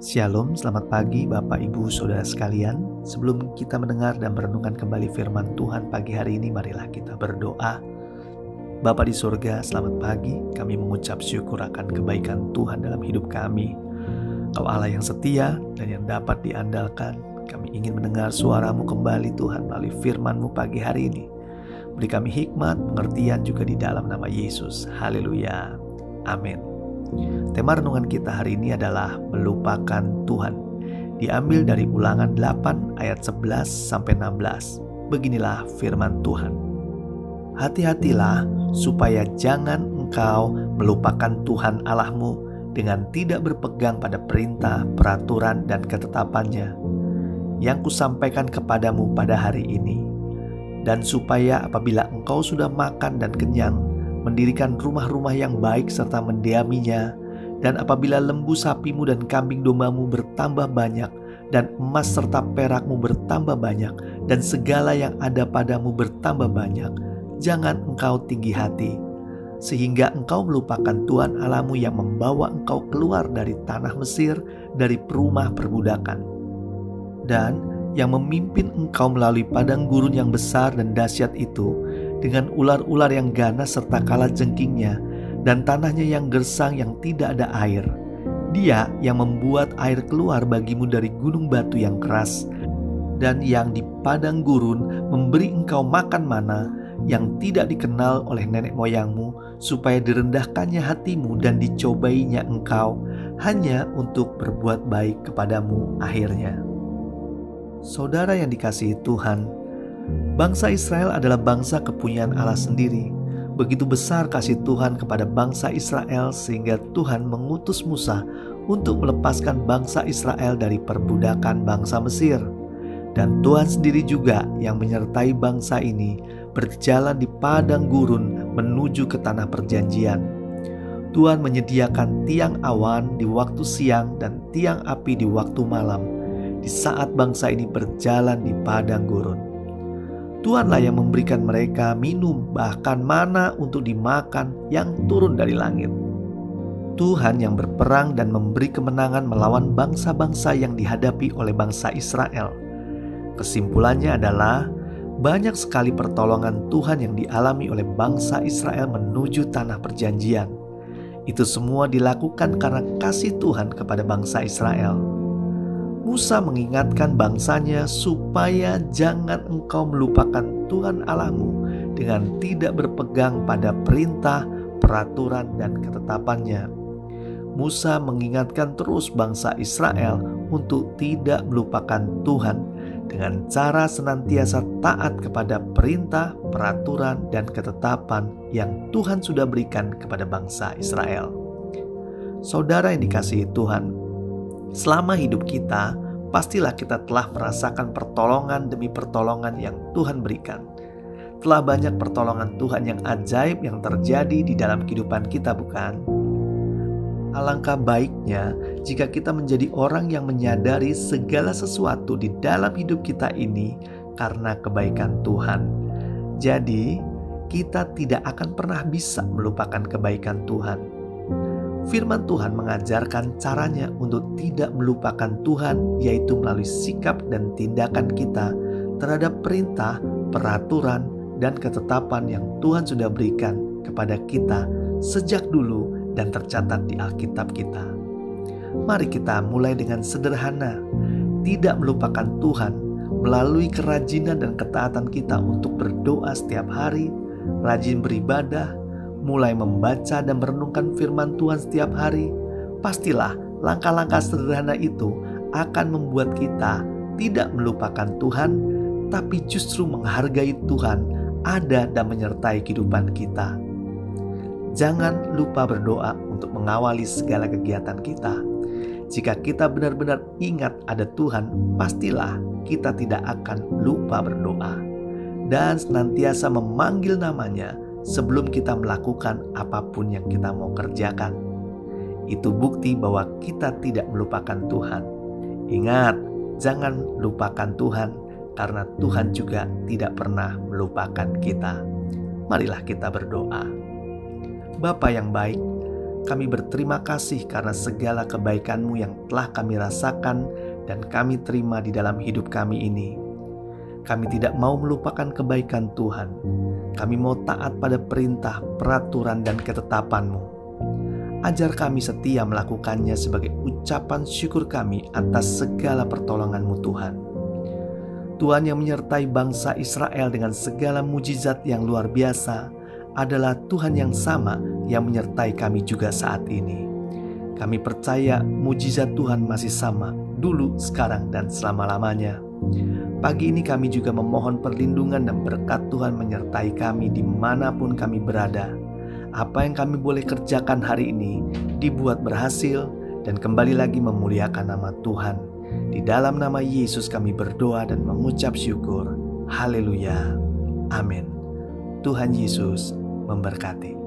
Shalom, selamat pagi Bapak Ibu Saudara sekalian. Sebelum kita mendengar dan merenungkan kembali firman Tuhan pagi hari ini, marilah kita berdoa. Bapa di surga, selamat pagi. Kami mengucap syukur akan kebaikan Tuhan dalam hidup kami. Kau Allah yang setia dan yang dapat diandalkan. Kami ingin mendengar suara-Mu kembali Tuhan melalui firman-Mu pagi hari ini. Beri kami hikmat, pengertian juga di dalam nama Yesus. Haleluya. Amin. Tema renungan kita hari ini adalah melupakan Tuhan. Diambil dari Ulangan 8 ayat 11 sampai 16. Beginilah firman Tuhan. Hati-hatilah supaya jangan engkau melupakan Tuhan Allahmu dengan tidak berpegang pada perintah, peraturan, dan ketetapannya yang kusampaikan kepadamu pada hari ini. Dan supaya apabila engkau sudah makan dan kenyang, mendirikan rumah-rumah yang baik serta mendiaminya, dan apabila lembu sapimu dan kambing dombamu bertambah banyak, dan emas serta perakmu bertambah banyak, dan segala yang ada padamu bertambah banyak, jangan engkau tinggi hati, sehingga engkau melupakan Tuhan Allahmu yang membawa engkau keluar dari tanah Mesir, dari perumah perbudakan, dan yang memimpin engkau melalui padang gurun yang besar dan dahsyat itu, dengan ular-ular yang ganas serta kalajengkingnya, dan tanahnya yang gersang yang tidak ada air. Dia yang membuat air keluar bagimu dari gunung batu yang keras, dan yang di padang gurun memberi engkau makan mana yang tidak dikenal oleh nenek moyangmu, supaya direndahkannya hatimu dan dicobainya engkau, hanya untuk berbuat baik kepadamu akhirnya. Saudara yang dikasihi Tuhan, bangsa Israel adalah bangsa kepunyaan Allah sendiri. Begitu besar kasih Tuhan kepada bangsa Israel sehingga Tuhan mengutus Musa untuk melepaskan bangsa Israel dari perbudakan bangsa Mesir. Dan Tuhan sendiri juga yang menyertai bangsa ini berjalan di padang gurun menuju ke tanah perjanjian. Tuhan menyediakan tiang awan di waktu siang dan tiang api di waktu malam, di saat bangsa ini berjalan di padang gurun. Tuhanlah yang memberikan mereka minum, bahkan mana untuk dimakan yang turun dari langit. Tuhan yang berperang dan memberi kemenangan melawan bangsa-bangsa yang dihadapi oleh bangsa Israel. Kesimpulannya adalah banyak sekali pertolongan Tuhan yang dialami oleh bangsa Israel menuju tanah perjanjian. Itu semua dilakukan karena kasih Tuhan kepada bangsa Israel. Musa mengingatkan bangsanya supaya jangan engkau melupakan Tuhan Allahmu dengan tidak berpegang pada perintah, peraturan, dan ketetapannya. Musa mengingatkan terus bangsa Israel untuk tidak melupakan Tuhan dengan cara senantiasa taat kepada perintah, peraturan, dan ketetapan yang Tuhan sudah berikan kepada bangsa Israel. Saudara yang dikasihi Tuhan, selama hidup kita, pastilah kita telah merasakan pertolongan demi pertolongan yang Tuhan berikan. Telah banyak pertolongan Tuhan yang ajaib yang terjadi di dalam kehidupan kita, bukan? Alangkah baiknya jika kita menjadi orang yang menyadari segala sesuatu di dalam hidup kita ini karena kebaikan Tuhan. Jadi, kita tidak akan pernah bisa melupakan kebaikan Tuhan. Firman Tuhan mengajarkan caranya untuk tidak melupakan Tuhan, yaitu melalui sikap dan tindakan kita terhadap perintah, peraturan, dan ketetapan yang Tuhan sudah berikan kepada kita sejak dulu dan tercatat di Alkitab kita. Mari kita mulai dengan sederhana, tidak melupakan Tuhan melalui kerajinan dan ketaatan kita untuk berdoa setiap hari, rajin beribadah, mulai membaca dan merenungkan firman Tuhan setiap hari. Pastilah langkah-langkah sederhana itu akan membuat kita tidak melupakan Tuhan, tapi justru menghargai Tuhan ada dan menyertai kehidupan kita. Jangan lupa berdoa untuk mengawali segala kegiatan kita. Jika kita benar-benar ingat ada Tuhan, pastilah kita tidak akan lupa berdoa dan senantiasa memanggil namanya sebelum kita melakukan apapun yang kita mau kerjakan. Itu bukti bahwa kita tidak melupakan Tuhan. Ingat, jangan lupakan Tuhan, karena Tuhan juga tidak pernah melupakan kita. Marilah kita berdoa. Bapa yang baik, kami berterima kasih karena segala kebaikan-Mu yang telah kami rasakan dan kami terima di dalam hidup kami ini. Kami tidak mau melupakan kebaikan Tuhan. Kami mau taat pada perintah, peraturan, dan ketetapan-Mu. Ajar kami setia melakukannya sebagai ucapan syukur kami atas segala pertolongan-Mu Tuhan. Tuhan yang menyertai bangsa Israel dengan segala mujizat yang luar biasa adalah Tuhan yang sama yang menyertai kami juga saat ini. Kami percaya mujizat Tuhan masih sama dulu, sekarang, dan selama-lamanya. Pagi ini kami juga memohon perlindungan dan berkat Tuhan menyertai kami dimanapun kami berada. Apa yang kami boleh kerjakan hari ini dibuat berhasil dan kembali lagi memuliakan nama Tuhan. Di dalam nama Yesus kami berdoa dan mengucap syukur. Haleluya. Amin. Tuhan Yesus memberkati.